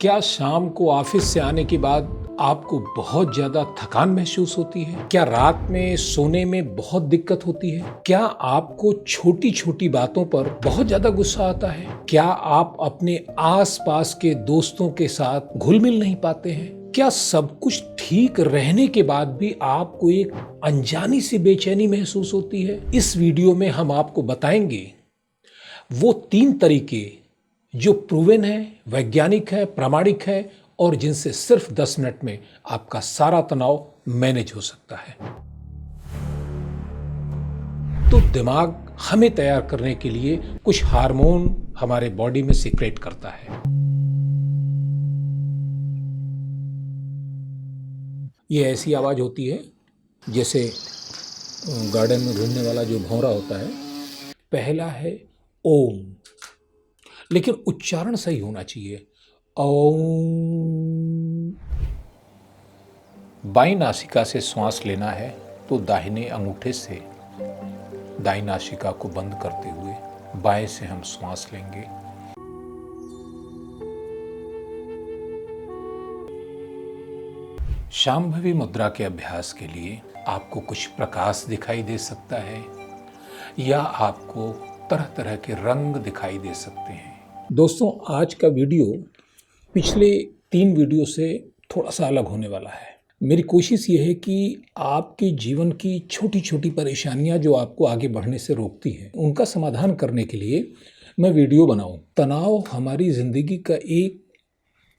क्या शाम को ऑफिस से आने के बाद आपको बहुत ज्यादा थकान महसूस होती है? क्या रात में सोने में बहुत दिक्कत होती है? क्या आपको छोटी छोटी बातों पर बहुत ज्यादा गुस्सा आता है? क्या आप अपने आसपास के दोस्तों के साथ घुल मिल नहीं पाते हैं? क्या सब कुछ ठीक रहने के बाद भी आपको एक अनजानी सी बेचैनी महसूस होती है? इस वीडियो में हम आपको बताएंगे वो 3 तरीके जो प्रूवन है, वैज्ञानिक है, प्रामाणिक है और जिनसे सिर्फ 10 मिनट में आपका सारा तनाव मैनेज हो सकता है। तो दिमाग हमें तैयार करने के लिए कुछ हार्मोन हमारे बॉडी में सीक्रेट करता है। ये ऐसी आवाज होती है जैसे गार्डन में घूमने वाला जो भौंरा होता है। पहला है ओम, लेकिन उच्चारण सही होना चाहिए। ओम। बाईं नासिका से श्वास लेना है तो दाहिने अंगूठे से दाईं नासिका को बंद करते हुए बाएं से हम श्वास लेंगे। शांभवी मुद्रा के अभ्यास के लिए आपको कुछ प्रकाश दिखाई दे सकता है या आपको तरह तरह के रंग दिखाई दे सकते हैं। दोस्तों, आज का वीडियो पिछले 3 वीडियो से थोड़ा सा अलग होने वाला है। मेरी कोशिश ये है कि आपके जीवन की छोटी छोटी परेशानियां जो आपको आगे बढ़ने से रोकती हैं, उनका समाधान करने के लिए मैं वीडियो बनाऊं। तनाव हमारी जिंदगी का एक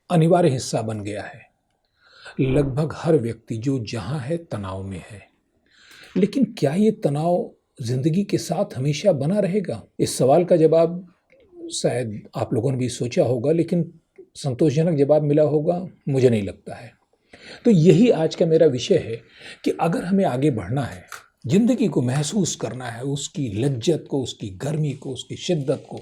अनिवार्य हिस्सा बन गया है। लगभग हर व्यक्ति जो जहां है तनाव में है, लेकिन क्या ये तनाव जिंदगी के साथ हमेशा बना रहेगा? इस सवाल का जवाब शायद आप लोगों ने भी सोचा होगा, लेकिन संतोषजनक जवाब मिला होगा मुझे नहीं लगता है। तो यही आज का मेरा विषय है कि अगर हमें आगे बढ़ना है, जिंदगी को महसूस करना है, उसकी लज्जत को, उसकी गर्मी को, उसकी शिद्दत को,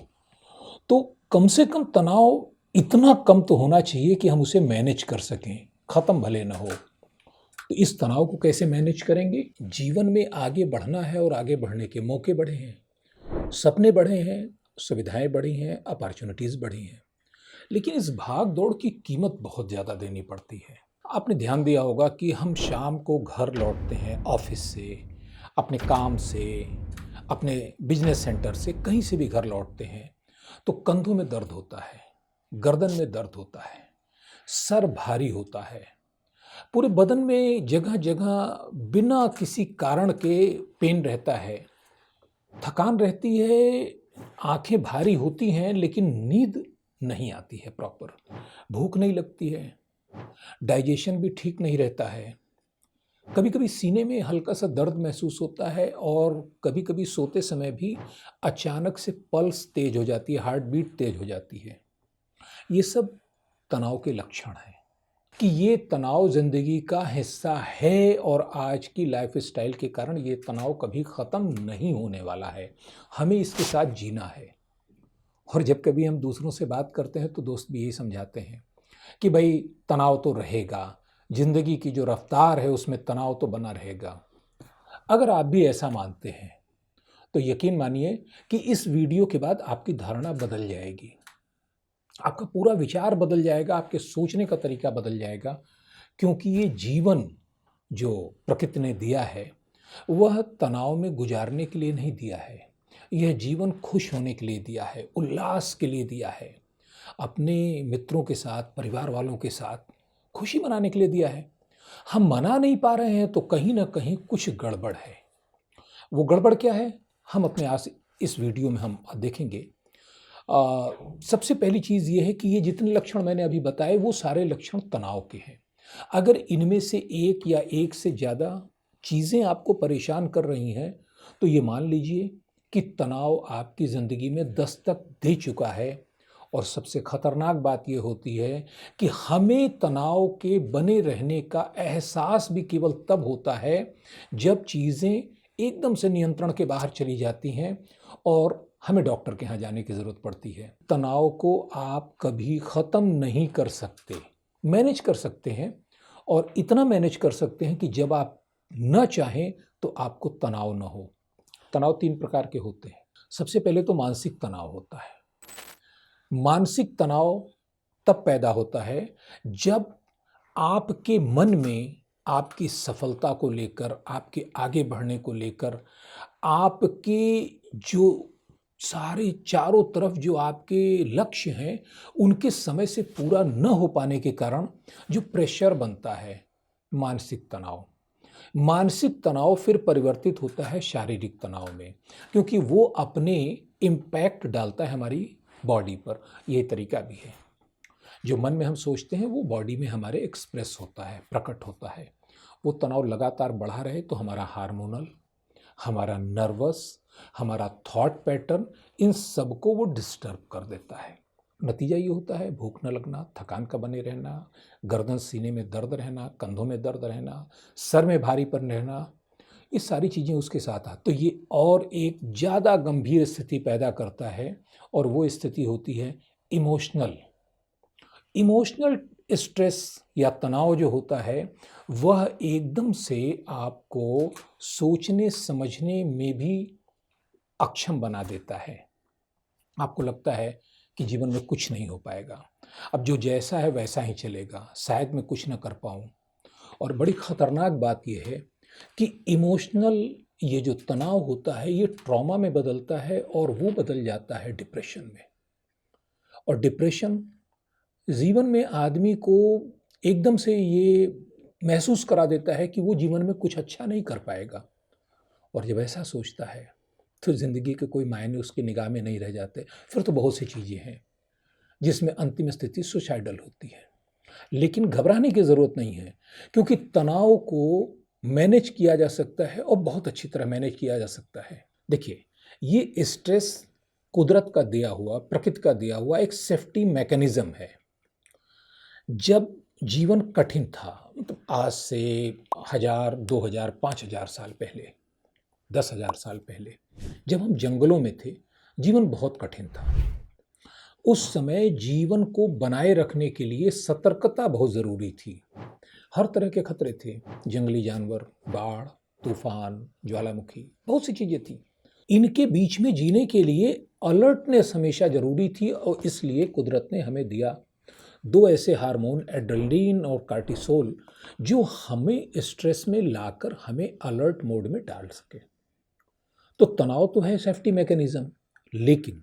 तो कम से कम तनाव इतना कम तो होना चाहिए कि हम उसे मैनेज कर सकें, खत्म भले ना हो। तो इस तनाव को कैसे मैनेज करेंगे? जीवन में आगे बढ़ना है और आगे बढ़ने के मौके बढ़े हैं, सपने बढ़े हैं, सुविधाएं बढ़ी हैं, अपॉर्चुनिटीज बढ़ी हैं, लेकिन इस भाग दौड़ की कीमत बहुत ज़्यादा देनी पड़ती है। आपने ध्यान दिया होगा कि हम शाम को घर लौटते हैं ऑफिस से, अपने काम से, अपने बिजनेस सेंटर से, कहीं से भी घर लौटते हैं तो कंधों में दर्द होता है, गर्दन में दर्द होता है, सर भारी होता है, पूरे बदन में जगह जगह बिना किसी कारण के पेन रहता है, थकान रहती है, आंखें भारी होती हैं, लेकिन नींद नहीं आती है प्रॉपर, भूख नहीं लगती है, डाइजेशन भी ठीक नहीं रहता है, कभी कभी सीने में हल्का सा दर्द महसूस होता है और कभी कभी सोते समय भी अचानक से पल्स तेज हो जाती है, हार्ट बीट तेज हो जाती है। ये सब तनाव के लक्षण हैं कि ये तनाव जिंदगी का हिस्सा है और आज की लाइफस्टाइल के कारण ये तनाव कभी ख़त्म नहीं होने वाला है। हमें इसके साथ जीना है। और जब कभी हम दूसरों से बात करते हैं तो दोस्त भी यही समझाते हैं कि भाई तनाव तो रहेगा, जिंदगी की जो रफ्तार है उसमें तनाव तो बना रहेगा। अगर आप भी ऐसा मानते हैं तो यकीन मानिए कि इस वीडियो के बाद आपकी धारणा बदल जाएगी, आपका पूरा विचार बदल जाएगा, आपके सोचने का तरीका बदल जाएगा, क्योंकि ये जीवन जो प्रकृति ने दिया है वह तनाव में गुजारने के लिए नहीं दिया है। यह जीवन खुश होने के लिए दिया है, उल्लास के लिए दिया है, अपने मित्रों के साथ, परिवार वालों के साथ खुशी मनाने के लिए दिया है। हम मना नहीं पा रहे हैं तो कहीं ना कहीं कुछ गड़बड़ है। वो गड़बड़ क्या है, हम अपने आज इस वीडियो में हम देखेंगे। सबसे पहली चीज़ ये है कि ये जितने लक्षण मैंने अभी बताए वो सारे लक्षण तनाव के हैं। अगर इनमें से एक या एक से ज़्यादा चीज़ें आपको परेशान कर रही हैं तो ये मान लीजिए कि तनाव आपकी ज़िंदगी में दस्तक दे चुका है। और सबसे खतरनाक बात ये होती है कि हमें तनाव के बने रहने का एहसास भी केवल तब होता है जब चीज़ें एकदम से नियंत्रण के बाहर चली जाती हैं और हमें डॉक्टर के यहाँ जाने की ज़रूरत पड़ती है। तनाव को आप कभी ख़त्म नहीं कर सकते, मैनेज कर सकते हैं, और इतना मैनेज कर सकते हैं कि जब आप न चाहें तो आपको तनाव न हो। तनाव 3 प्रकार के होते हैं। सबसे पहले तो मानसिक तनाव होता है। मानसिक तनाव तब पैदा होता है जब आपके मन में आपकी सफलता को लेकर, आपके आगे बढ़ने को लेकर, आपके जो सारे चारों तरफ जो आपके लक्ष्य हैं, उनके समय से पूरा न हो पाने के कारण जो प्रेशर बनता है, मानसिक तनाव। मानसिक तनाव फिर परिवर्तित होता है शारीरिक तनाव में, क्योंकि वो अपने इम्पैक्ट डालता है हमारी बॉडी पर। ये तरीका भी है, जो मन में हम सोचते हैं वो बॉडी में हमारे एक्सप्रेस होता है, प्रकट होता है। वो तनाव लगातार बढ़ा रहे तो हमारा हार्मोनल, हमारा नर्वस, हमारा थॉट पैटर्न, इन सबको वो डिस्टर्ब कर देता है। नतीजा ये होता है भूख न लगना, थकान का बने रहना, गर्दन सीने में दर्द रहना, कंधों में दर्द रहना, सर में भारीपन रहना, ये सारी चीज़ें उसके साथ तो ये और एक ज़्यादा गंभीर स्थिति पैदा करता है, और वो स्थिति होती है इमोशनल। इमोशनल स्ट्रेस या तनाव जो होता है वह एकदम से आपको सोचने समझने में भी अक्षम बना देता है। आपको लगता है कि जीवन में कुछ नहीं हो पाएगा, अब जो जैसा है वैसा ही चलेगा, शायद मैं कुछ ना कर पाऊँ। और बड़ी खतरनाक बात यह है कि इमोशनल ये जो तनाव होता है ये ट्रॉमा में बदलता है, और वो बदल जाता है डिप्रेशन में। और डिप्रेशन जीवन में आदमी को एकदम से ये महसूस करा देता है कि वो जीवन में कुछ अच्छा नहीं कर पाएगा। और जब ऐसा सोचता है तो ज़िंदगी के कोई मायने उसकी निगाह में नहीं रह जाते। फिर तो बहुत सी चीज़ें हैं जिसमें अंतिम स्थिति सुसाइडल होती है। लेकिन घबराने की ज़रूरत नहीं है, क्योंकि तनाव को मैनेज किया जा सकता है, और बहुत अच्छी तरह मैनेज किया जा सकता है। देखिए, ये स्ट्रेस कुदरत का दिया हुआ, प्रकृति का दिया हुआ एक सेफ्टी मैकेनिज्म है। जब जीवन कठिन था, मतलब आज से 1000, 2000, 5000 साल पहले, 10,000 साल पहले, जब हम जंगलों में थे, जीवन बहुत कठिन था। उस समय जीवन को बनाए रखने के लिए सतर्कता बहुत ज़रूरी थी। हर तरह के खतरे थे, जंगली जानवर, बाढ़, तूफान, ज्वालामुखी, बहुत सी चीज़ें थी। इनके बीच में जीने के लिए अलर्टनेस हमेशा ज़रूरी थी, और इसलिए कुदरत ने हमें दिया दो ऐसे हार्मोन, एड्रेनलिन और कार्टिसोल, जो हमें स्ट्रेस में लाकर हमें अलर्ट मोड में डाल सके। तो तनाव तो है सेफ्टी मैकेनिज्म, लेकिन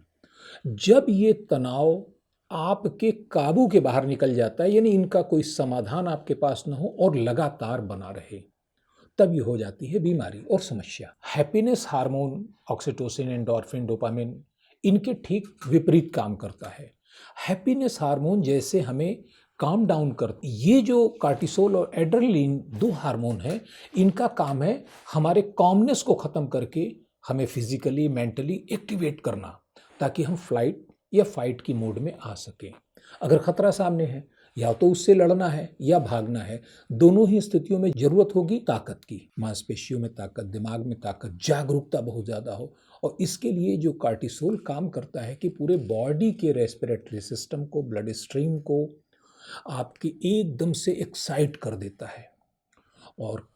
जब ये तनाव आपके काबू के बाहर निकल जाता है, यानी इनका कोई समाधान आपके पास न हो और लगातार बना रहे, तब ये हो जाती है बीमारी और समस्या। Happiness hormone oxytocin, endorphin, dopamine, इनके ठीक विपरीत काम करता है। हैप्पीनेस हार्मोन जैसे हमें काम डाउन करती, ये जो कार्टिसोल और एड्रेनलिन दो हार्मोन हैं, इनका काम है हमारे कॉमनेस को ख़त्म करके हमें फिजिकली, मेंटली एक्टिवेट करना, ताकि हम फ्लाइट या फाइट की मोड में आ सकें। अगर खतरा सामने है, या तो उससे लड़ना है या भागना है। दोनों ही स्थितियों में जरूरत होगी ताकत की, मांसपेशियों में ताकत, दिमाग में ताकत, जागरूकता बहुत ज़्यादा हो। और इसके लिए जो कार्टिसोल काम करता है कि पूरे बॉडी के रेस्पिरेटरी सिस्टम को, ब्लड स्ट्रीम को आपकी एकदम से एक्साइट कर देता है। और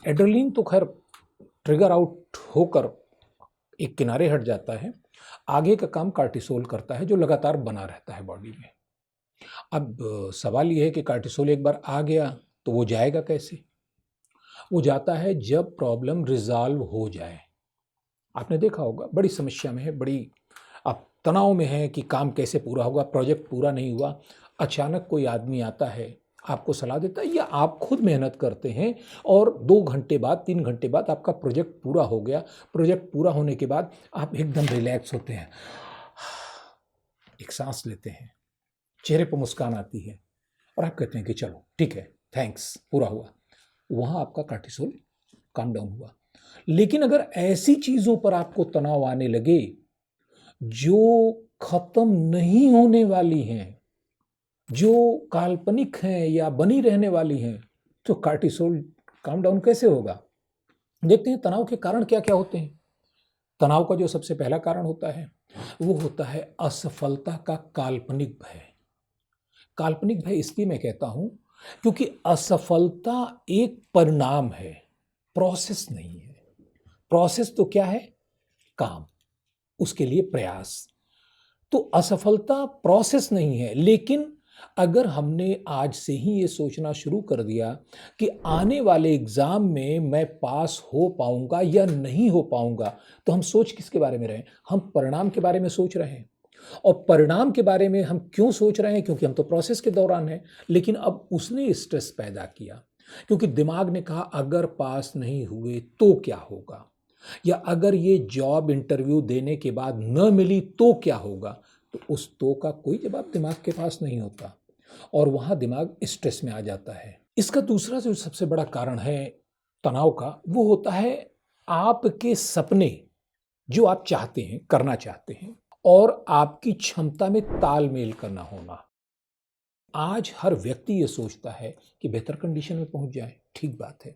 एड्रेनलिन तो खैर ट्रिगर आउट होकर एक किनारे हट जाता है, आगे का काम कार्टिसोल करता है, जो लगातार बना रहता है बॉडी में। अब सवाल यह है कि कार्टिसोल एक बार आ गया तो वो जाएगा कैसे? वो जाता है जब प्रॉब्लम रिजॉल्व हो जाए। आपने देखा होगा, बड़ी समस्या में है, बड़ी आप तनाव में है कि काम कैसे पूरा होगा, प्रोजेक्ट पूरा नहीं हुआ, अचानक कोई आदमी आता है, आपको सलाह देता है, या आप खुद मेहनत करते हैं और 2 घंटे बाद, 3 घंटे बाद आपका प्रोजेक्ट पूरा हो गया। प्रोजेक्ट पूरा होने के बाद आप एकदम रिलैक्स होते हैं, एक सांस लेते हैं, चेहरे पर मुस्कान आती है, और आप कहते हैं कि चलो ठीक है, थैंक्स, पूरा हुआ। वहाँ आपका कार्टिसोल काम डाउन हुआ। लेकिन अगर ऐसी चीज़ों पर आपको तनाव आने लगे जो खत्म नहीं होने वाली हैं, जो काल्पनिक हैं या बनी रहने वाली हैं, तो कार्टिसोल काम डाउन कैसे होगा? देखते हैं तनाव के कारण क्या क्या होते हैं। तनाव का जो सबसे पहला कारण होता है वो होता है असफलता का काल्पनिक भय। काल्पनिक भय इसलिए मैं कहता हूं क्योंकि असफलता एक परिणाम है, प्रोसेस नहीं है। प्रोसेस तो क्या है? काम, उसके लिए प्रयास। तो असफलता प्रोसेस नहीं है, लेकिन अगर हमने आज से ही ये सोचना शुरू कर दिया कि आने वाले एग्ज़ाम में मैं पास हो पाऊंगा या नहीं हो पाऊंगा, तो हम सोच किसके बारे में रहे हैं? हम परिणाम के बारे में सोच रहे हैं। और परिणाम के बारे में हम क्यों सोच रहे हैं? क्योंकि हम तो प्रोसेस के दौरान हैं। लेकिन अब उसने स्ट्रेस पैदा किया, क्योंकि दिमाग ने कहा अगर पास नहीं हुए तो क्या होगा, या अगर ये जॉब इंटरव्यू देने के बाद न मिली तो क्या होगा। तो उस तो का कोई जवाब दिमाग के पास नहीं होता और वहां दिमाग स्ट्रेस में आ जाता है। इसका दूसरा जो सबसे बड़ा कारण है तनाव का, वो होता है आपके सपने जो आप चाहते हैं, करना चाहते हैं, और आपकी क्षमता में तालमेल करना होना। आज हर व्यक्ति ये सोचता है कि बेहतर कंडीशन में पहुंच जाए, ठीक बात है,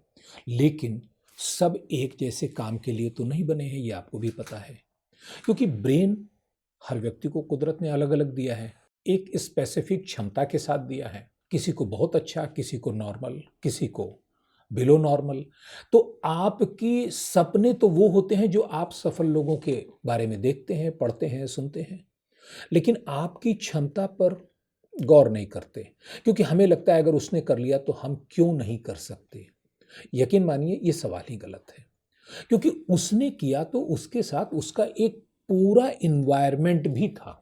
लेकिन सब एक जैसे काम के लिए तो नहीं बने हैं, ये आपको भी पता है। क्योंकि ब्रेन हर व्यक्ति को कुदरत ने अलग अलग दिया है, एक स्पेसिफिक क्षमता के साथ दिया है। किसी को बहुत अच्छा, किसी को नॉर्मल, किसी को बिलो नॉर्मल। तो आपकी सपने तो वो होते हैं जो आप सफल लोगों के बारे में देखते हैं, पढ़ते हैं, सुनते हैं, लेकिन आपकी क्षमता पर गौर नहीं करते, क्योंकि हमें लगता है अगर उसने कर लिया तो हम क्यों नहीं कर सकते। यकीन मानिए ये सवाल ही गलत है, क्योंकि उसने किया तो उसके साथ उसका एक पूरा इन्वायरमेंट भी था।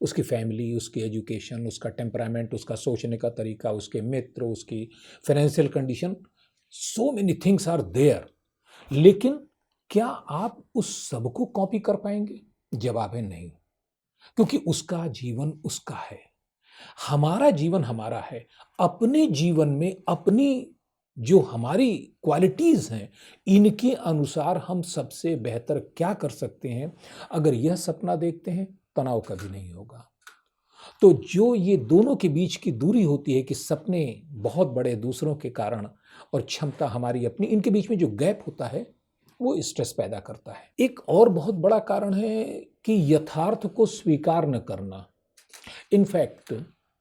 उसकी फैमिली, उसकी एजुकेशन, उसका टेम्परामेंट, उसका सोचने का तरीका, उसके मित्र, उसकी financial condition, so many things are there. लेकिन क्या आप उस सब को कॉपी कर पाएंगे? जवाब है नहीं, क्योंकि उसका जीवन उसका है, हमारा जीवन हमारा है। अपने जीवन में अपनी जो हमारी क्वालिटीज हैं, इनके अनुसार हम सबसे बेहतर क्या कर सकते हैं, अगर यह सपना देखते हैं, तनाव कभी नहीं होगा। तो जो ये दोनों के बीच की दूरी होती है कि सपने बहुत बड़े दूसरों के कारण और क्षमता हमारी अपनी, इनके बीच में जो गैप होता है वो स्ट्रेस पैदा करता है। एक और बहुत बड़ा कारण है कि यथार्थ को स्वीकार न करना। इनफैक्ट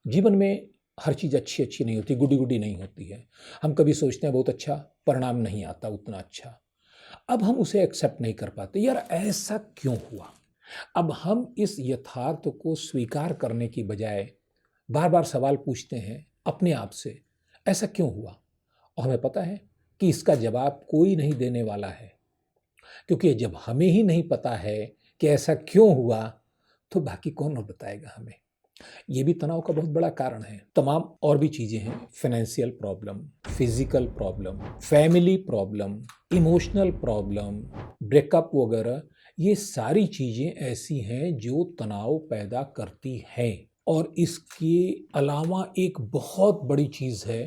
जीवन में हर चीज़ अच्छी अच्छी नहीं होती, गुडी गुडी नहीं होती है। हम कभी सोचते हैं बहुत अच्छा, परिणाम नहीं आता उतना अच्छा, अब हम उसे एक्सेप्ट नहीं कर पाते, यार ऐसा क्यों हुआ। अब हम इस यथार्थ को स्वीकार करने की बजाय बार बार सवाल पूछते हैं अपने आप से, ऐसा क्यों हुआ। और हमें पता है कि इसका जवाब कोई नहीं देने वाला है, क्योंकि जब हमें ही नहीं पता है कि ऐसा क्यों हुआ, तो बाकी कौन और बताएगा हमें। ये भी तनाव का बहुत बड़ा कारण है। तमाम और भी चीज़ें हैं, financial problem, physical problem, family problem, emotional problem, breakup वगैरह, ये सारी चीज़ें ऐसी हैं जो तनाव पैदा करती हैं। और इसके अलावा एक बहुत बड़ी चीज़ है,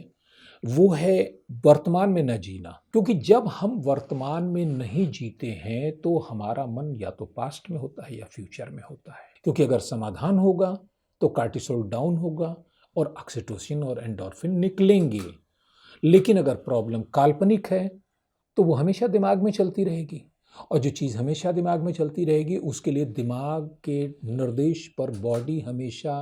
वो है वर्तमान में न जीना। क्योंकि जब हम वर्तमान में नहीं जीते हैं तो हमारा मन या तो पास्ट में होता है या फ्यूचर में होता है। क्योंकि अगर समाधान होगा तो कार्टिसोल डाउन होगा और ऑक्सीटोसिन और एंडोर्फिन निकलेंगे। लेकिन अगर प्रॉब्लम काल्पनिक है तो वो हमेशा दिमाग में चलती रहेगी, और जो चीज़ हमेशा दिमाग में चलती रहेगी उसके लिए दिमाग के निर्देश पर बॉडी हमेशा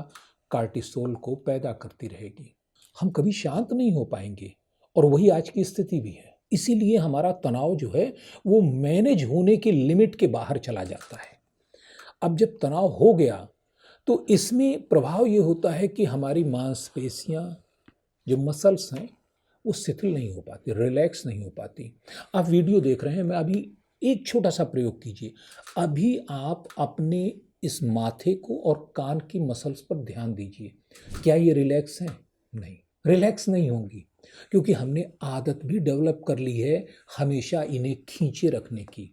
कार्टिसोल को पैदा करती रहेगी। हम कभी शांत नहीं हो पाएंगे, और वही आज की स्थिति भी है। इसीलिए हमारा तनाव जो है वो मैनेज होने की लिमिट के बाहर चला जाता है। अब जब तनाव हो गया तो इसमें प्रभाव ये होता है कि हमारी मांसपेशियां, जो मसल्स हैं, वो शिथिल नहीं हो पाती, रिलैक्स नहीं हो पाती। आप वीडियो देख रहे हैं, मैं अभी एक छोटा सा प्रयोग कीजिए। अभी आप अपने इस माथे को और कान की मसल्स पर ध्यान दीजिए, क्या ये रिलैक्स हैं? नहीं, रिलैक्स नहीं होंगी, क्योंकि हमने आदत भी डेवलप कर ली है हमेशा इन्हें खींचे रखने की।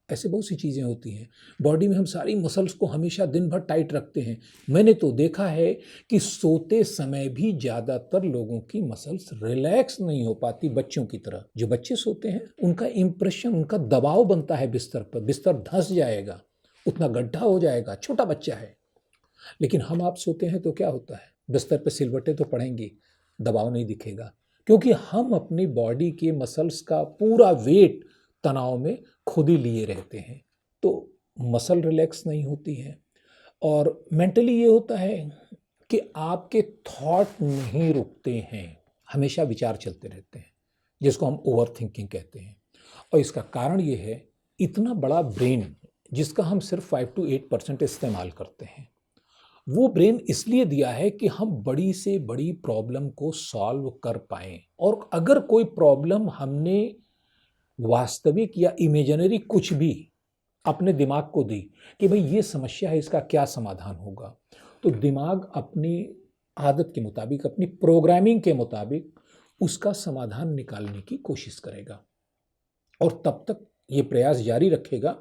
ऐसे बहुत सी चीज़ें होती हैं बॉडी में, हम सारी मसल्स को हमेशा दिन भर टाइट रखते हैं। मैंने तो देखा है कि सोते समय भी ज़्यादातर लोगों की मसल्स रिलैक्स नहीं हो पाती, बच्चों की तरह। जो बच्चे सोते हैं उनका इंप्रेशन, उनका दबाव बनता है बिस्तर पर, बिस्तर धंस जाएगा, उतना गड्ढा हो जाएगा, छोटा बच्चा है। लेकिन हम आप सोते हैं तो क्या होता है, बिस्तर पर सिलबट्टे तो पड़ेंगी, दबाव नहीं दिखेगा, क्योंकि हम अपनी बॉडी के मसल्स का पूरा वेट तनाव में खुद ही लिए रहते हैं। तो मसल रिलैक्स नहीं होती है, और मेंटली ये होता है कि आपके थॉट नहीं रुकते हैं, हमेशा विचार चलते रहते हैं, जिसको हम ओवर थिंकिंग कहते हैं। और इसका कारण ये है, इतना बड़ा ब्रेन जिसका हम सिर्फ 5 to 8% इस्तेमाल करते हैं, वो ब्रेन इसलिए दिया है कि हम बड़ी से बड़ी प्रॉब्लम को सॉल्व कर पाएं। और अगर कोई प्रॉब्लम हमने वास्तविक या इमेजिनरी कुछ भी अपने दिमाग को दी कि भाई ये समस्या है, इसका क्या समाधान होगा, तो दिमाग अपनी आदत के मुताबिक, अपनी प्रोग्रामिंग के मुताबिक उसका समाधान निकालने की कोशिश करेगा और तब तक ये प्रयास जारी रखेगा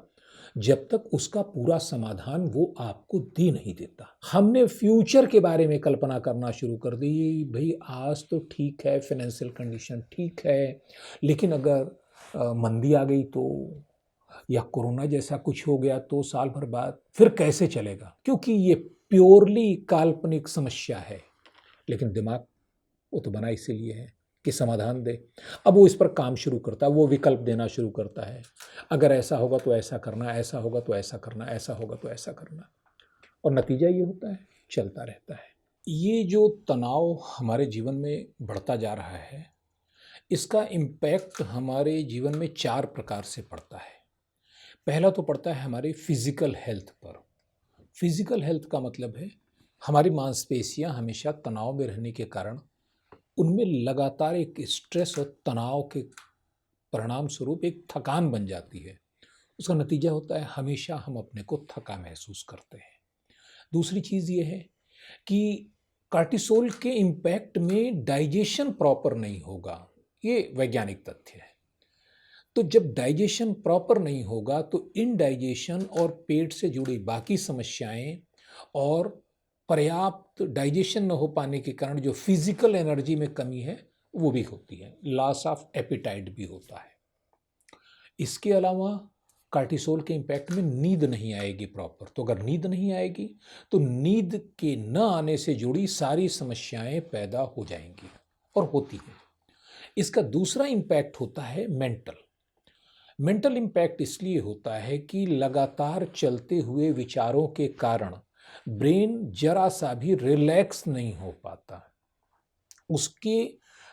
जब तक उसका पूरा समाधान वो आपको दे नहीं देता। हमने फ्यूचर के बारे में कल्पना करना शुरू कर दी, भाई आज तो ठीक है, फाइनेंशियल कंडीशन ठीक है, लेकिन अगर मंदी आ गई तो, या कोरोना जैसा कुछ हो गया तो साल भर बाद फिर कैसे चलेगा, क्योंकि ये प्योरली काल्पनिक समस्या है। लेकिन दिमाग वो तो बना इसीलिए है कि समाधान दे। अब वो इस पर काम शुरू करता है, वो विकल्प देना शुरू करता है, अगर ऐसा होगा तो ऐसा करना, ऐसा होगा तो ऐसा करना, ऐसा होगा तो ऐसा करना, और नतीजा ये होता है, चलता रहता है। ये जो तनाव हमारे जीवन में बढ़ता जा रहा है, इसका इम्पैक्ट हमारे जीवन में 4 प्रकार से पड़ता है। पहला तो पड़ता है हमारे फिजिकल हेल्थ पर। फिजिकल हेल्थ का मतलब है हमारी मांसपेशियां हमेशा तनाव में रहने के कारण उनमें लगातार एक स्ट्रेस और तनाव के परिणाम स्वरूप एक थकान बन जाती है। उसका नतीजा होता है हमेशा हम अपने को थका महसूस करते हैं। दूसरी चीज़ ये है कि कार्टिसोल के इम्पैक्ट में डाइजेशन प्रॉपर नहीं होगा, ये वैज्ञानिक तथ्य है। तो जब डाइजेशन प्रॉपर नहीं होगा तो इनडाइजेशन और पेट से जुड़ी बाकी समस्याएं और पर्याप्त डाइजेशन न हो पाने के कारण जो फिजिकल एनर्जी में कमी है वो भी होती है, लॉस ऑफ एपिटाइट भी होता है। इसके अलावा कार्टिसोल के इम्पैक्ट में नींद नहीं आएगी प्रॉपर, तो अगर नींद नहीं आएगी तो नींद के न आने से जुड़ी सारी समस्याएं पैदा हो जाएंगी और होती हैं। इसका दूसरा इम्पैक्ट होता है मेंटल इम्पैक्ट इसलिए होता है कि लगातार चलते हुए विचारों के कारण ब्रेन जरा सा भी रिलैक्स नहीं हो पाता। उसके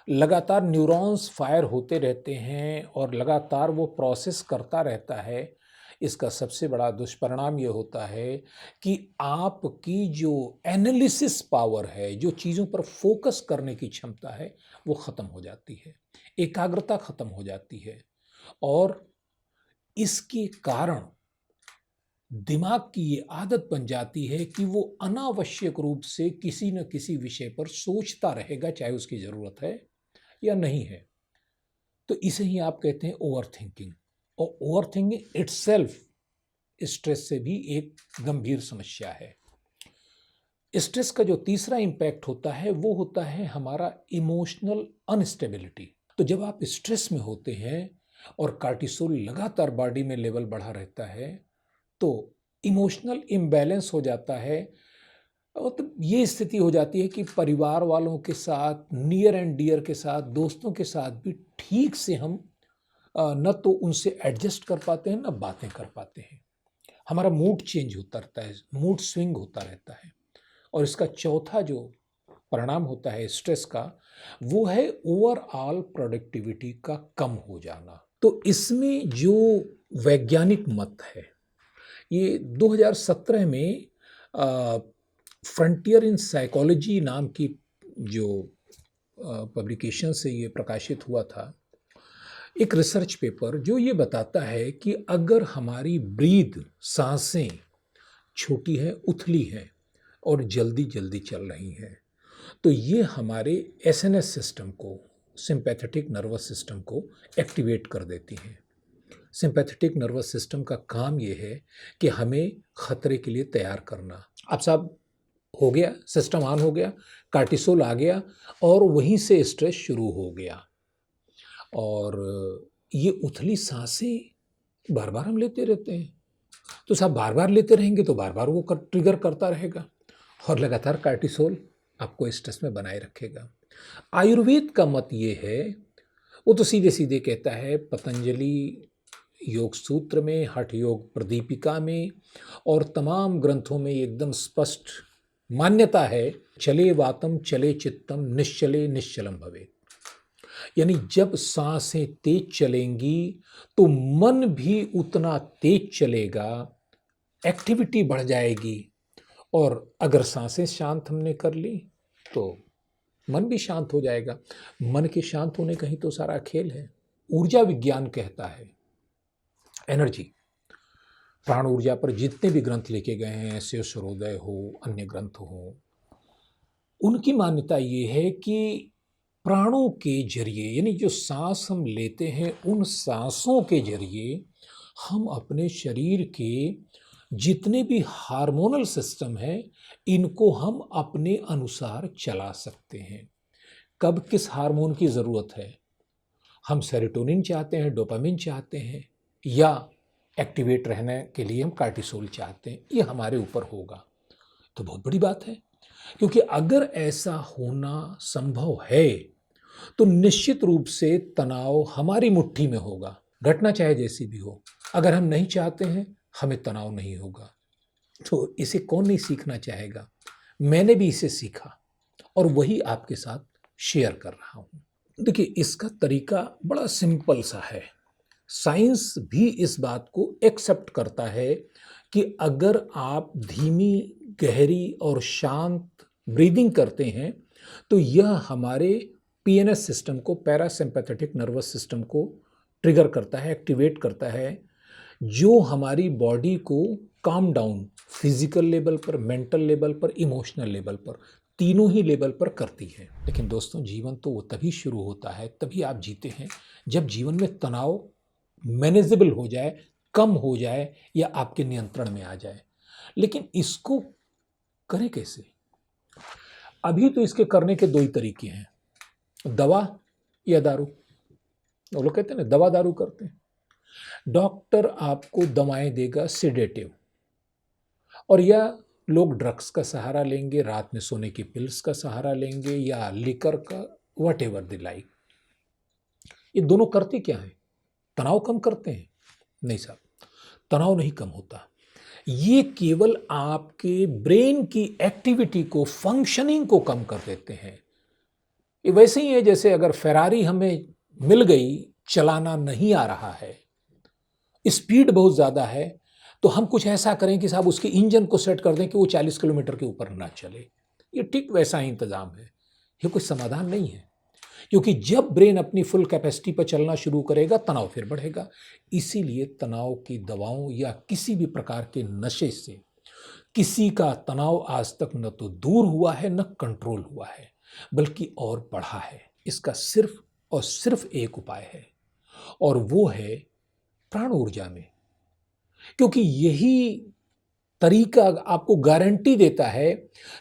लगातार न्यूरॉन्स फायर होते रहते हैं और लगातार वो प्रोसेस करता रहता है। इसका सबसे बड़ा दुष्परिणाम ये होता है कि आपकी जो एनालिसिस पावर है, जो चीज़ों पर फोकस करने की क्षमता है, वो ख़त्म हो जाती है, एकाग्रता ख़त्म हो जाती है और इसके कारण दिमाग की ये आदत बन जाती है कि वो अनावश्यक रूप से किसी न किसी विषय पर सोचता रहेगा, चाहे उसकी ज़रूरत है या नहीं है। तो इसे ही आप कहते हैं ओवर थिंकिंग, और ओवर थिंकिंग इटसेल्फ स्ट्रेस से भी एक गंभीर समस्या है। स्ट्रेस का जो तीसरा इम्पैक्ट होता है वो होता है हमारा इमोशनल अनस्टेबिलिटी। तो जब आप स्ट्रेस में होते हैं और कार्टिसोल लगातार बॉडी में लेवल बढ़ा रहता है तो इमोशनल इम्बैलेंस हो जाता है। और तो ये स्थिति हो जाती है कि परिवार वालों के साथ, नियर एंड डियर के साथ, दोस्तों के साथ भी ठीक से हम न तो उनसे एडजस्ट कर पाते हैं, न बातें कर पाते हैं। हमारा मूड चेंज होता रहता है, मूड स्विंग होता रहता है। और इसका चौथा जो परिणाम होता है स्ट्रेस का, वो है ओवरऑल प्रोडक्टिविटी का कम हो जाना। तो इसमें जो वैज्ञानिक मत है, ये 2017 में फ्रंटियर इन साइकोलॉजी नाम की जो पब्लिकेशन से ये प्रकाशित हुआ था, एक रिसर्च पेपर जो ये बताता है कि अगर हमारी ब्रीथ, सांसें छोटी है, उथली है और जल्दी जल्दी चल रही हैं, तो ये हमारे एसएनएस सिस्टम को, सिंपैथेटिक नर्वस सिस्टम को एक्टिवेट कर देती हैं। सिंपैथेटिक नर्वस सिस्टम का काम ये है कि हमें खतरे के लिए तैयार करना। अब साहब हो गया, सिस्टम ऑन हो गया, कार्टिसोल आ गया और वहीं से स्ट्रेस शुरू हो गया। और ये उथली सांसें बार बार हम लेते रहते हैं, तो साहब बार बार लेते रहेंगे तो बार बार वो ट्रिगर करता रहेगा और लगातार कार्टिसोल आपको स्ट्रेस में बनाए रखेगा। आयुर्वेद का मत ये है, वो तो सीधे सीधे कहता है, पतंजलि योग सूत्र में, हठ योग प्रदीपिका में और तमाम ग्रंथों में एकदम स्पष्ट मान्यता है, चले वातम चले चित्तम निश्चले निश्चलम भवे। यानी जब सांसें तेज चलेंगी तो मन भी उतना तेज चलेगा, एक्टिविटी बढ़ जाएगी और अगर सांसें शांत हमने कर ली तो मन भी शांत हो जाएगा। मन के शांत होने का ही तो सारा खेल है। ऊर्जा विज्ञान कहता है, एनर्जी, प्राण ऊर्जा पर जितने भी ग्रंथ लिखे गए हैं, ऐसे सूर्योदय हो, अन्य ग्रंथ हो, उनकी मान्यता ये है कि प्राणों के जरिए, यानी जो सांस हम लेते हैं, उन सांसों के जरिए हम अपने शरीर के जितने भी हार्मोनल सिस्टम हैं, इनको हम अपने अनुसार चला सकते हैं। कब किस हार्मोन की ज़रूरत है, हम सेरोटोनिन चाहते हैं, डोपामिन चाहते हैं, या एक्टिवेट रहने के लिए हम कार्टिसोल चाहते हैं, ये हमारे ऊपर होगा। तो बहुत बड़ी बात है, क्योंकि अगर ऐसा होना संभव है तो निश्चित रूप से तनाव हमारी मुट्ठी में होगा, घटना चाहे जैसी भी हो। अगर हम नहीं चाहते हैं, हमें तनाव नहीं होगा। तो इसे कौन नहीं सीखना चाहेगा? मैंने भी इसे सीखा और वही आपके साथ शेयर कर रहा हूं। देखिए, इसका तरीका बड़ा सिंपल सा है। साइंस भी इस बात को एक्सेप्ट करता है कि अगर आप धीमी, गहरी और शांत ब्रीदिंग करते हैं तो यह हमारे पीएनएस सिस्टम को, पैरासिम्पैथेटिक नर्वस सिस्टम को ट्रिगर करता है, एक्टिवेट करता है, जो हमारी बॉडी को काम डाउन फिजिकल लेवल पर, मेंटल लेवल पर, इमोशनल लेवल पर, तीनों ही लेवल पर करती है। लेकिन दोस्तों, जीवन तो वो तभी शुरू होता है, तभी आप जीते हैं, जब जीवन में तनाव मैनेजेबल हो जाए, कम हो जाए या आपके नियंत्रण में आ जाए। लेकिन इसको करें कैसे? अभी तो इसके करने के दो ही तरीके हैं, दवा या दारू। वो लोग कहते हैं ना, दवा दारू करते हैं। डॉक्टर आपको दवाएं देगा, सिडेटिव, और या लोग ड्रग्स का सहारा लेंगे, रात में सोने की पिल्स का सहारा लेंगे, या लिकर का, वट एवर द लाइक। ये दोनों करते क्या है? तनाव कम करते हैं? नहीं साहब, तनाव नहीं कम होता। ये केवल आपके ब्रेन की एक्टिविटी को, फंक्शनिंग को कम कर देते हैं। ये वैसे ही है जैसे अगर फेरारी हमें मिल गई, चलाना नहीं आ रहा है, स्पीड बहुत ज़्यादा है, तो हम कुछ ऐसा करें कि साहब उसके इंजन को सेट कर दें कि वो 40 किलोमीटर के ऊपर ना चले। ये ठीक वैसा ही इंतज़ाम है। ये कोई समाधान नहीं है, क्योंकि जब ब्रेन अपनी फुल कैपेसिटी पर चलना शुरू करेगा, तनाव फिर बढ़ेगा। इसीलिए तनाव की दवाओं या किसी भी प्रकार के नशे से किसी का तनाव आज तक न तो दूर हुआ है, न कंट्रोल हुआ है, बल्कि और बढ़ा है। इसका सिर्फ और सिर्फ एक उपाय है, और वो है प्राण ऊर्जा में। क्योंकि यही तरीका आपको गारंटी देता है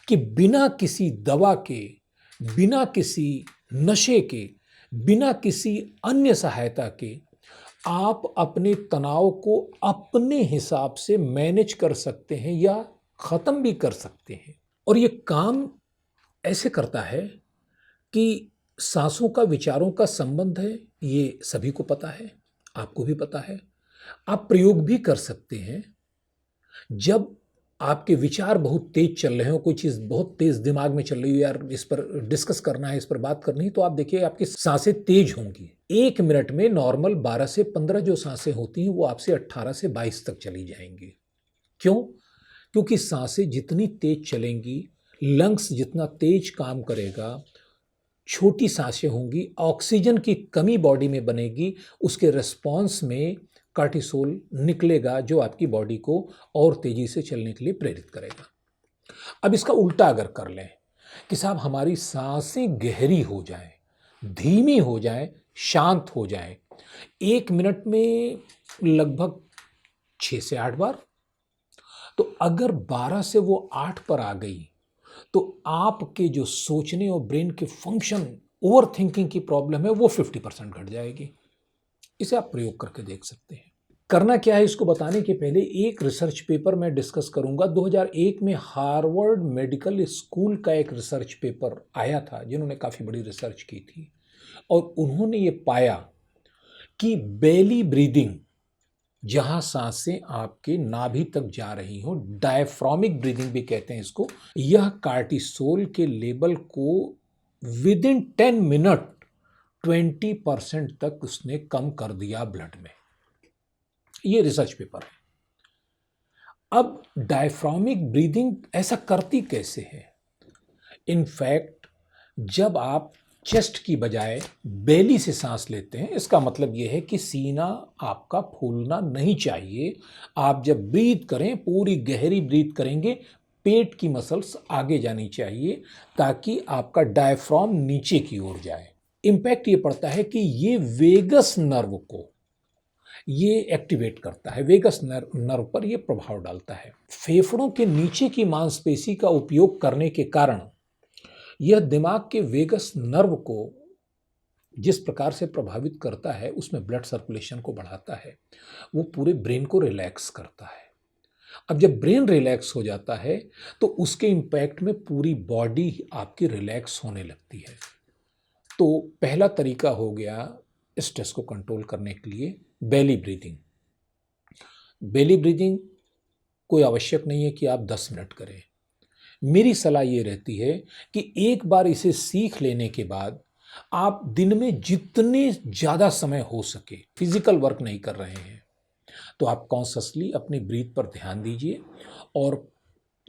कि बिना किसी दवा के, बिना किसी नशे के, बिना किसी अन्य सहायता के आप अपने तनाव को अपने हिसाब से मैनेज कर सकते हैं या ख़त्म भी कर सकते हैं। और ये काम ऐसे करता है कि सांसों का विचारों का संबंध है, ये सभी को पता है, आपको भी पता है। आप प्रयोग भी कर सकते हैं। जब आपके विचार बहुत तेज चल रहे हो, कोई चीज़ बहुत तेज दिमाग में चल रही हो, यार इस पर डिस्कस करना है, इस पर बात करनी है, तो आप देखिए आपकी सांसें तेज होंगी। 1 मिनट में नॉर्मल 12 से 15 जो सांसें होती हैं, वो आपसे 18 से 22 तक चली जाएंगी। क्यों? क्योंकि सांसें जितनी तेज चलेंगी, लंग्स जितना तेज काम करेगा, छोटी सांसें होंगी, ऑक्सीजन की कमी बॉडी में बनेगी, उसके रिस्पॉन्स में कार्टिसोल निकलेगा, जो आपकी बॉडी को और तेजी से चलने के लिए प्रेरित करेगा। अब इसका उल्टा अगर कर लें कि साहब हमारी सांसें गहरी हो जाएं, धीमी हो जाएं, शांत हो जाएं, 1 मिनट में लगभग 6 से 8 बार, तो अगर 12 से वो 8 पर आ गई तो आपके जो सोचने और ब्रेन के फंक्शन, ओवर थिंकिंग की प्रॉब्लम है, वो 50% घट जाएगी। इसे आप प्रयोग करके देख सकते हैं। करना क्या है, इसको बताने के पहले एक रिसर्च पेपर मैं डिस्कस करूंगा। 2001 में हार्वर्ड मेडिकल स्कूल का एक रिसर्च पेपर आया था, जिन्होंने काफ़ी बड़ी रिसर्च की थी, और उन्होंने ये पाया कि बेली ब्रीदिंग, जहां सांसें आपके नाभि तक जा रही हो, डायफ्रामिक ब्रीदिंग भी कहते हैं इसको, यह कार्टिसोल के लेवल को विद इन 10 मिनट 20% तक उसने कम कर दिया ब्लड में। ये रिसर्च पेपर है। अब डायफ्रामिक ब्रीदिंग ऐसा करती कैसे है? इनफैक्ट जब आप चेस्ट की बजाय बेली से सांस लेते हैं, इसका मतलब यह है कि सीना आपका फूलना नहीं चाहिए। आप जब ब्रीथ करें, पूरी गहरी ब्रीथ करेंगे, पेट की मसल्स आगे जानी चाहिए ताकि आपका डायफ्राम नीचे की ओर जाए। इम्पैक्ट ये पड़ता है कि ये वेगस नर्व को ये एक्टिवेट करता है, वेगस नर्व पर ये प्रभाव डालता है। फेफड़ों के नीचे की मांसपेशी का उपयोग करने के कारण यह दिमाग के वेगस नर्व को जिस प्रकार से प्रभावित करता है, उसमें ब्लड सर्कुलेशन को बढ़ाता है, वो पूरे ब्रेन को रिलैक्स करता है। अब जब ब्रेन रिलैक्स हो जाता है तो उसके इम्पैक्ट में पूरी बॉडी आपकी रिलैक्स होने लगती है। तो पहला तरीका हो गया स्ट्रेस को कंट्रोल करने के लिए बेली ब्रीदिंग। बेली ब्रीदिंग कोई आवश्यक नहीं है कि आप 10 मिनट करें। मेरी सलाह ये रहती है कि एक बार इसे सीख लेने के बाद आप दिन में जितने ज़्यादा समय हो सके, फिजिकल वर्क नहीं कर रहे हैं तो आप कॉन्शसली अपनी ब्रीथ पर ध्यान दीजिए और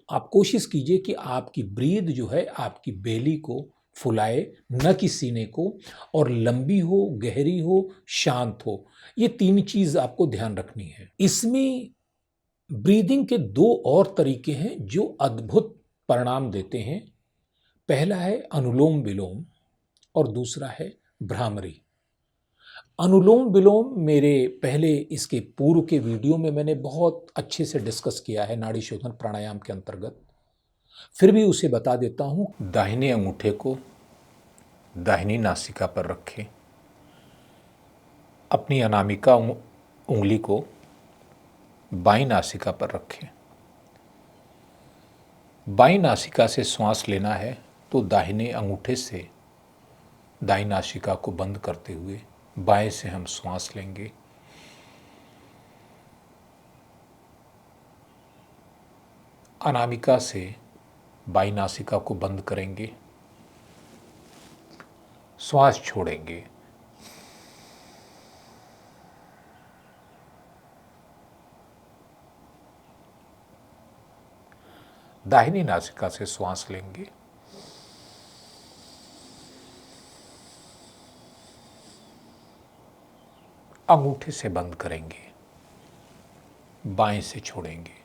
आप कोशिश कीजिए कि आपकी ब्रीथ जो है आपकी बेली को फुलाए, न कि सीने को, और लंबी हो, गहरी हो, शांत हो। ये 3 चीज़ आपको ध्यान रखनी है। इसमें ब्रीदिंग के 2 और तरीके हैं जो अद्भुत परिणाम देते हैं। पहला है अनुलोम विलोम और दूसरा है भ्रामरी। अनुलोम विलोम मेरे पहले इसके पूर्व के वीडियो में मैंने बहुत अच्छे से डिस्कस किया है नाड़ी शोधन प्राणायाम के अंतर्गत, फिर भी उसे बता देता हूँ। दाहिने अंगूठे को दाहिनी नासिका पर रखें, अपनी अनामिका उंगली को बाईं नासिका पर रखें। बाईं नासिका से श्वास लेना है तो दाहिने अंगूठे से दाईं नासिका को बंद करते हुए बाएं से हम श्वास लेंगे। अनामिका से बाईं नासिका को बंद करेंगे, श्वास छोड़ेंगे। दाहिनी नासिका से श्वास लेंगे, अंगूठे से बंद करेंगे, बाएं से छोड़ेंगे।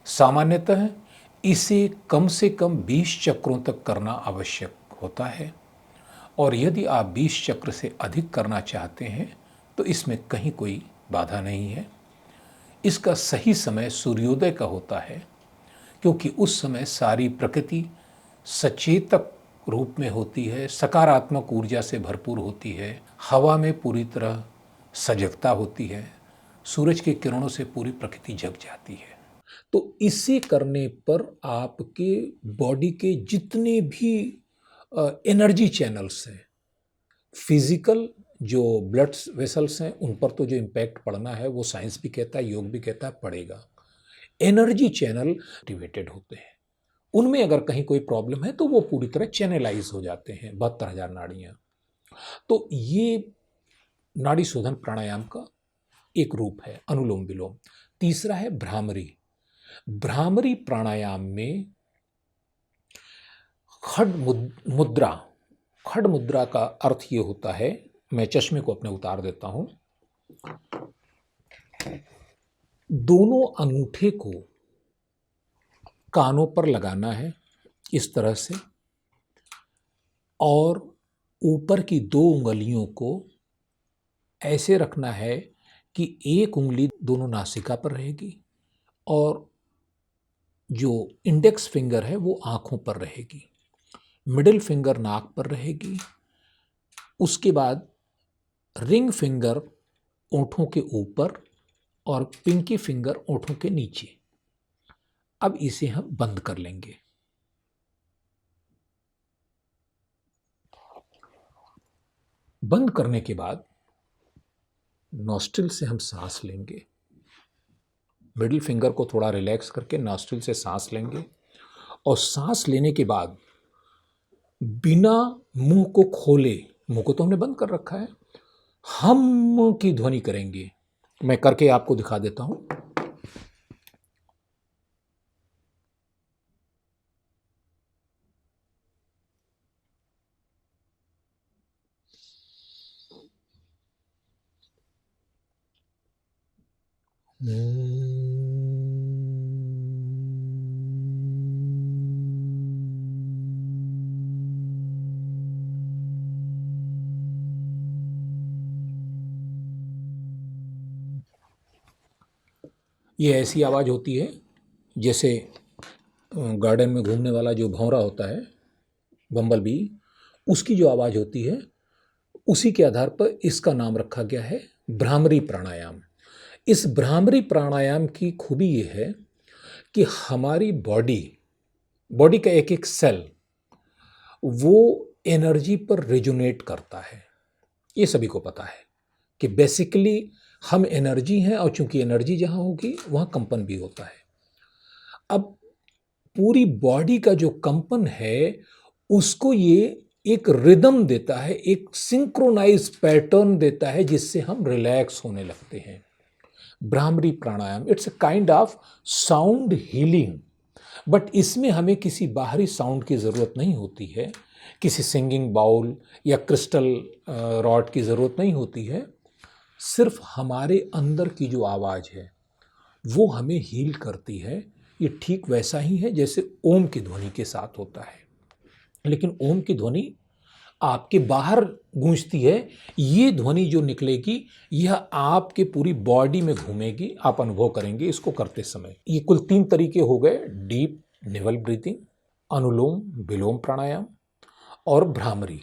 सामान्यतः इसे कम से कम 20 चक्रों तक करना आवश्यक होता है और यदि आप 20 चक्र से अधिक करना चाहते हैं तो इसमें कहीं कोई बाधा नहीं है। इसका सही समय सूर्योदय का होता है क्योंकि उस समय सारी प्रकृति सचेतक रूप में होती है, सकारात्मक ऊर्जा से भरपूर होती है, हवा में पूरी तरह सजगता होती है, सूरज की किरणों से पूरी प्रकृति जग जाती है। तो इसे करने पर आपके बॉडी के जितने भी एनर्जी चैनल्स हैं, फिजिकल जो ब्लड वेसल्स हैं, उन पर तो जो इम्पैक्ट पड़ना है वो साइंस भी कहता है, योग भी कहता है, पड़ेगा। एनर्जी चैनल एक्टिवेटेड होते हैं, उनमें अगर कहीं कोई प्रॉब्लम है तो वो पूरी तरह चैनलाइज हो जाते हैं 72,000 नाड़ियाँ। तो ये नाड़ी शोधन प्राणायाम का एक रूप है अनुलोम विलोम। तीसरा है भ्रामरी। भ्रामरी प्राणायाम में खड़ मुद्रा, खड़ मुद्रा का अर्थ ये होता है, मैं चश्मे को अपने उतार देता हूं, दोनों अंगूठे को कानों पर लगाना है इस तरह से और ऊपर की 2 उंगलियों को ऐसे रखना है कि एक उंगली दोनों नासिका पर रहेगी और जो इंडेक्स फिंगर है वो आँखों पर रहेगी, मिडिल फिंगर नाक पर रहेगी, उसके बाद रिंग फिंगर ओंठों के ऊपर और पिंकी फिंगर ओंठों के नीचे। अब इसे हम बंद कर लेंगे। बंद करने के बाद नॉस्ट्रिल से हम सांस लेंगे। मिडिल फिंगर को थोड़ा रिलैक्स करके नॉस्ट्रिल से सांस लेंगे और सांस लेने के बाद बिना मुंह को खोले, मुंह को तो हमने बंद कर रखा है, हम की ध्वनि करेंगे। मैं करके आपको दिखा देता हूं। ये ऐसी आवाज़ होती है जैसे गार्डन में घूमने वाला जो भौंरा होता है, बम्बल बी, उसकी जो आवाज़ होती है, उसी के आधार पर इसका नाम रखा गया है भ्रामरी प्राणायाम। इस भ्रामरी प्राणायाम की खूबी ये है कि हमारी बॉडी का एक एक सेल वो एनर्जी पर रेजोनेट करता है। ये सभी को पता है कि बेसिकली हम एनर्जी हैं और चूंकि एनर्जी जहां होगी वहां कंपन भी होता है। अब पूरी बॉडी का जो कंपन है उसको ये एक रिदम देता है, एक सिंक्रोनाइज पैटर्न देता है जिससे हम रिलैक्स होने लगते हैं। Bhramari pranayama it's a kind of sound healing, but इसमें हमें किसी बाहरी साउंड की ज़रूरत नहीं होती है, किसी सिंगिंग बाउल या क्रिस्टल रॉड की ज़रूरत नहीं होती है। सिर्फ हमारे अंदर की जो आवाज़ है वो हमें हील करती है। ये ठीक वैसा ही है जैसे ओम की ध्वनि के साथ होता है, लेकिन ओम की ध्वनि आपके बाहर गूंजती है, ये ध्वनि जो निकलेगी यह आपके पूरी बॉडी में घूमेगी, आप अनुभव करेंगे इसको करते समय। ये कुल 3 तरीके हो गए, डीप नेवल ब्रीथिंग, अनुलोम विलोम प्राणायाम और भ्रामरी।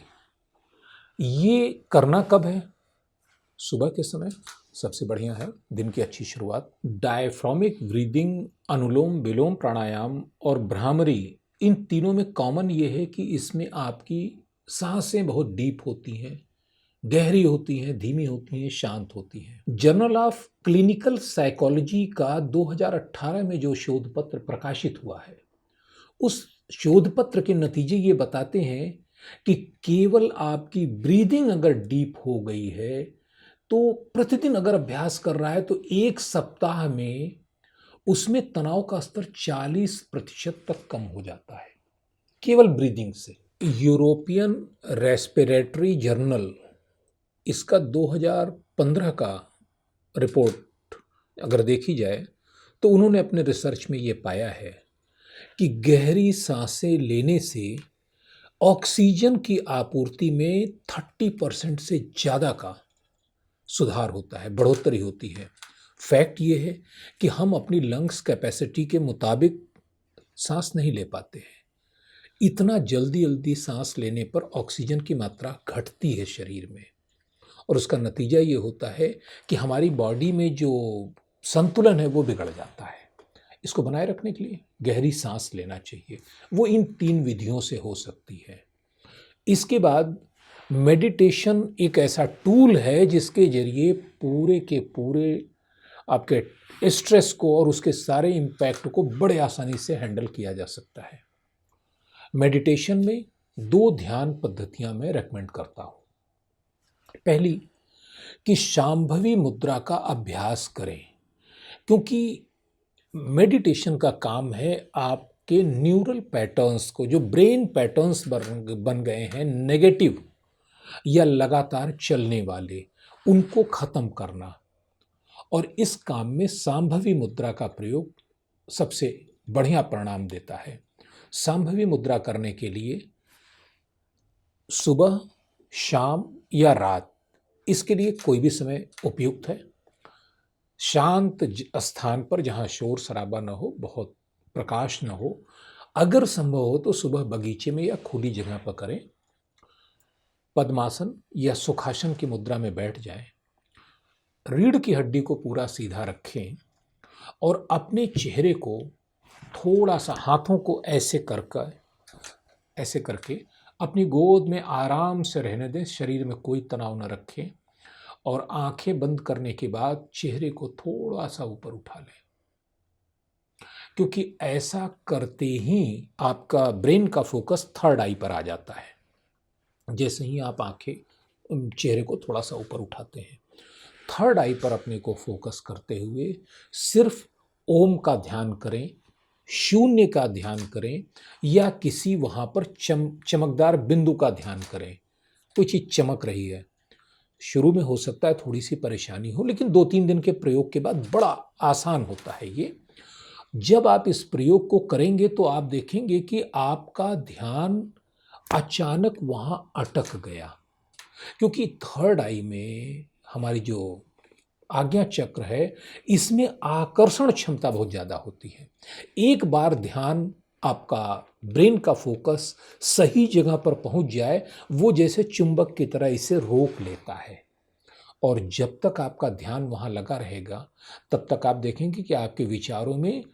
ये करना कब है? सुबह के समय सबसे बढ़िया है, दिन की अच्छी शुरुआत। डायफ्रामिक ब्रीदिंग, अनुलोम विलोम प्राणायाम और भ्रामरी, इन तीनों में कॉमन ये है कि इसमें आपकी सांसें बहुत डीप होती हैं, गहरी होती हैं, धीमी होती हैं, शांत होती हैं। जर्नल ऑफ क्लिनिकल साइकोलॉजी का 2018 में जो शोध पत्र प्रकाशित हुआ है, उस शोध पत्र के नतीजे ये बताते हैं कि केवल आपकी ब्रीदिंग अगर डीप हो गई है तो प्रतिदिन अगर अभ्यास कर रहा है तो 1 सप्ताह में उसमें तनाव का स्तर 40% तक कम हो जाता है, केवल ब्रीदिंग से। यूरोपियन रेस्पिरेटरी जर्नल, इसका 2015 का रिपोर्ट अगर देखी जाए तो उन्होंने अपने रिसर्च में ये पाया है कि गहरी सांसें लेने से ऑक्सीजन की आपूर्ति में 30% से ज़्यादा का सुधार होता है, बढ़ोतरी होती है। फैक्ट ये है कि हम अपनी लंग्स कैपेसिटी के मुताबिक सांस नहीं ले पाते हैं। इतना जल्दी जल्दी सांस लेने पर ऑक्सीजन की मात्रा घटती है शरीर में, और उसका नतीजा ये होता है कि हमारी बॉडी में जो संतुलन है वो बिगड़ जाता है। इसको बनाए रखने के लिए गहरी सांस लेना चाहिए। वो इन 3 विधियों से हो सकती है। इसके बाद मेडिटेशन एक ऐसा टूल है जिसके जरिए पूरे के पूरे आपके स्ट्रेस को और उसके सारे इम्पैक्ट को बड़े आसानी से हैंडल किया जा सकता है। मेडिटेशन में 2 ध्यान पद्धतियां मैं रेकमेंड करता हूं। पहली कि शांभवी मुद्रा का अभ्यास करें, क्योंकि मेडिटेशन का काम है आपके न्यूरल पैटर्न्स को, जो ब्रेन पैटर्न्स बन गए हैं नेगेटिव या लगातार चलने वाले, उनको खत्म करना। और इस काम में सांभवी मुद्रा का प्रयोग सबसे बढ़िया परिणाम देता है। सांभवी मुद्रा करने के लिए सुबह, शाम या रात, इसके लिए कोई भी समय उपयुक्त है। शांत स्थान पर जहाँ शोर शराबा न हो, बहुत प्रकाश न हो, अगर संभव हो तो सुबह बगीचे में या खुली जगह पर करें। पद्मासन या सुखासन की मुद्रा में बैठ जाएं। रीढ़ की हड्डी को पूरा सीधा रखें और अपने चेहरे को थोड़ा सा हाथों को ऐसे करके अपनी गोद में आराम से रहने दें, शरीर में कोई तनाव न रखें और आंखें बंद करने के बाद चेहरे को थोड़ा सा ऊपर उठा लें, क्योंकि ऐसा करते ही आपका ब्रेन का फोकस थर्ड आई पर आ जाता है। जैसे ही आप आंखें चेहरे को थोड़ा सा ऊपर उठाते हैं, थर्ड आई पर अपने को फोकस करते हुए सिर्फ ओम का ध्यान करें, शून्य का ध्यान करें या किसी वहाँ पर चमकदार बिंदु का ध्यान करें। कोई चीज़ चमक रही है, शुरू में हो सकता है थोड़ी सी परेशानी हो, लेकिन 2-3 दिन के प्रयोग के बाद बड़ा आसान होता है ये। जब आप इस प्रयोग को करेंगे तो आप देखेंगे कि आपका ध्यान अचानक वहाँ अटक गया, क्योंकि थर्ड आई में हमारी जो आज्ञा चक्र है, इसमें आकर्षण क्षमता बहुत ज़्यादा होती है। एक बार ध्यान आपका ब्रेन का फोकस सही जगह पर पहुंच जाए, वो जैसे चुंबक की तरह इसे रोक लेता है और जब तक आपका ध्यान वहाँ लगा रहेगा तब तक आप देखेंगे कि आपके विचारों में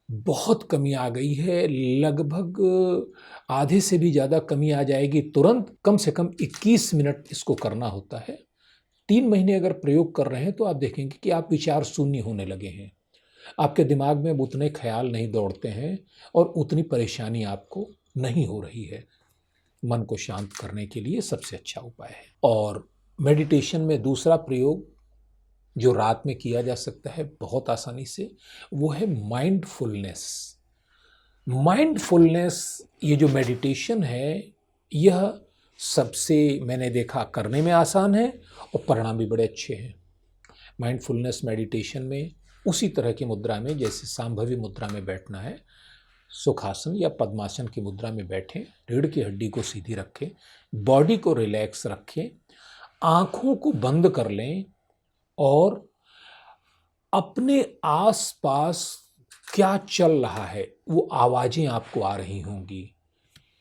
बहुत कमी आ गई है। लगभग आधे से भी ज़्यादा कमी आ जाएगी तुरंत। कम से कम 21 मिनट इसको करना होता है। 3 महीने अगर प्रयोग कर रहे हैं तो आप देखेंगे कि आप विचार शून्य होने लगे हैं, आपके दिमाग में अब उतने ख्याल नहीं दौड़ते हैं और उतनी परेशानी आपको नहीं हो रही है। मन को शांत करने के लिए सबसे अच्छा उपाय है। और मेडिटेशन में दूसरा प्रयोग जो रात में किया जा सकता है बहुत आसानी से, वो है माइंडफुलनेस। माइंडफुलनेस, ये जो मेडिटेशन है, यह सबसे मैंने देखा करने में आसान है और परिणाम भी बड़े अच्छे हैं। माइंडफुलनेस मेडिटेशन में उसी तरह की मुद्रा में, जैसे सांभवी मुद्रा में बैठना है, सुखासन या पद्मासन की मुद्रा में बैठें, रीढ़ की हड्डी को सीधी रखें, बॉडी को रिलैक्स रखें, आँखों को बंद कर लें और अपने आसपास क्या चल रहा है वो आवाज़ें आपको आ रही होंगी।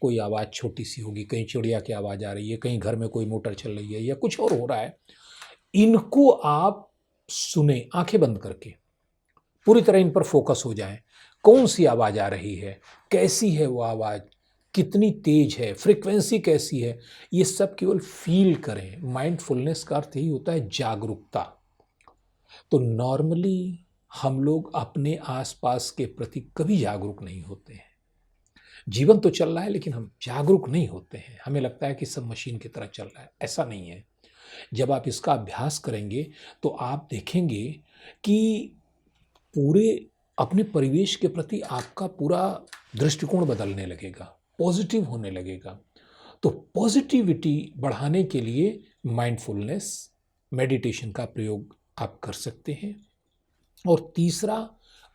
कोई आवाज़ छोटी सी होगी, कहीं चिड़िया की आवाज़ आ रही है, कहीं घर में कोई मोटर चल रही है या कुछ और हो रहा है। इनको आप सुने आंखें बंद करके, पूरी तरह इन पर फोकस हो जाएं। कौन सी आवाज़ आ रही है, कैसी है वो आवाज़, कितनी तेज है, फ्रीक्वेंसी कैसी है, ये सब केवल फील करें। माइंडफुलनेस का अर्थ यही होता है जागरूकता। तो नॉर्मली हम लोग अपने आसपास के प्रति कभी जागरूक नहीं होते हैं। जीवन तो चल रहा है लेकिन हम जागरूक नहीं होते हैं। हमें लगता है कि सब मशीन की तरह चल रहा है, ऐसा नहीं है। जब आप इसका अभ्यास करेंगे तो आप देखेंगे कि पूरे अपने परिवेश के प्रति आपका पूरा दृष्टिकोण बदलने लगेगा, पॉजिटिव होने लगेगा। तो पॉजिटिविटी बढ़ाने के लिए माइंडफुलनेस मेडिटेशन का प्रयोग आप कर सकते हैं। और तीसरा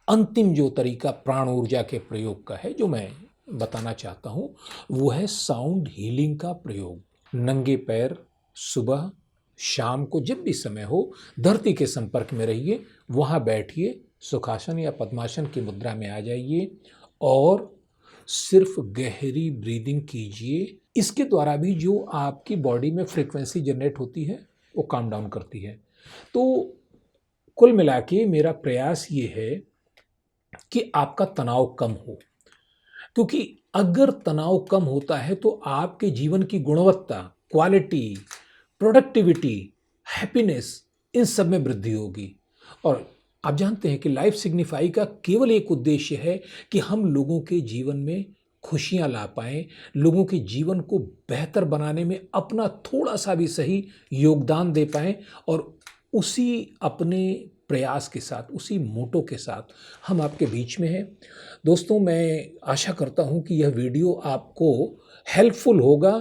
अंतिम जो तरीका प्राण ऊर्जा के प्रयोग का है, जो मैं बताना चाहता हूँ, वो है साउंड हीलिंग का प्रयोग। नंगे पैर सुबह शाम को जब भी समय हो धरती के संपर्क में रहिए, वहाँ बैठिए, सुखासन या पद्मासन की मुद्रा में आ जाइए और सिर्फ गहरी ब्रीदिंग कीजिए। इसके द्वारा भी जो आपकी बॉडी में फ्रीक्वेंसी जनरेट होती है वो काम डाउन करती है। तो कुल मिला के मेरा प्रयास ये है कि आपका तनाव कम हो, क्योंकि अगर तनाव कम होता है तो आपके जीवन की गुणवत्ता, क्वालिटी, प्रोडक्टिविटी, हैप्पीनेस, इन सब में वृद्धि होगी। और आप जानते हैं कि लाइफ सिग्निफाई का केवल एक उद्देश्य है कि हम लोगों के जीवन में खुशियां ला पाएं, लोगों के जीवन को बेहतर बनाने में अपना थोड़ा सा भी सही योगदान दे पाएं और उसी अपने प्रयास के साथ, उसी मोटो के साथ हम आपके बीच में हैं। दोस्तों, मैं आशा करता हूं कि यह वीडियो आपको हेल्पफुल होगा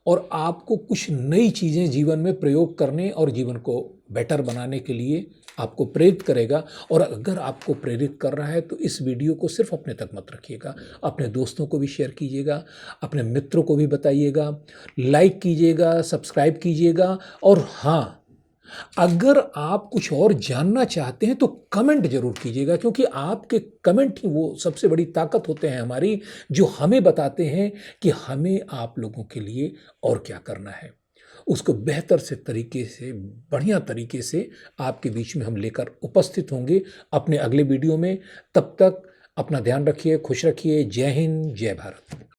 और आपको कुछ नई चीज़ें जीवन में प्रयोग करने और जीवन को बेटर बनाने के लिए आपको प्रेरित करेगा। और अगर आपको प्रेरित कर रहा है तो इस वीडियो को सिर्फ अपने तक मत रखिएगा, अपने दोस्तों को भी शेयर कीजिएगा, अपने मित्रों को भी बताइएगा, लाइक कीजिएगा, सब्सक्राइब कीजिएगा। और हाँ, अगर आप कुछ और जानना चाहते हैं तो कमेंट जरूर कीजिएगा, क्योंकि आपके कमेंट ही वो सबसे बड़ी ताकत होते हैं हमारी, जो हमें बताते हैं कि हमें आप लोगों के लिए और क्या करना है। उसको बेहतर से तरीके से, बढ़िया तरीके से आपके बीच में हम लेकर उपस्थित होंगे अपने अगले वीडियो में। तब तक अपना ध्यान रखिए, खुश रखिए। जय हिंद, जय भारत।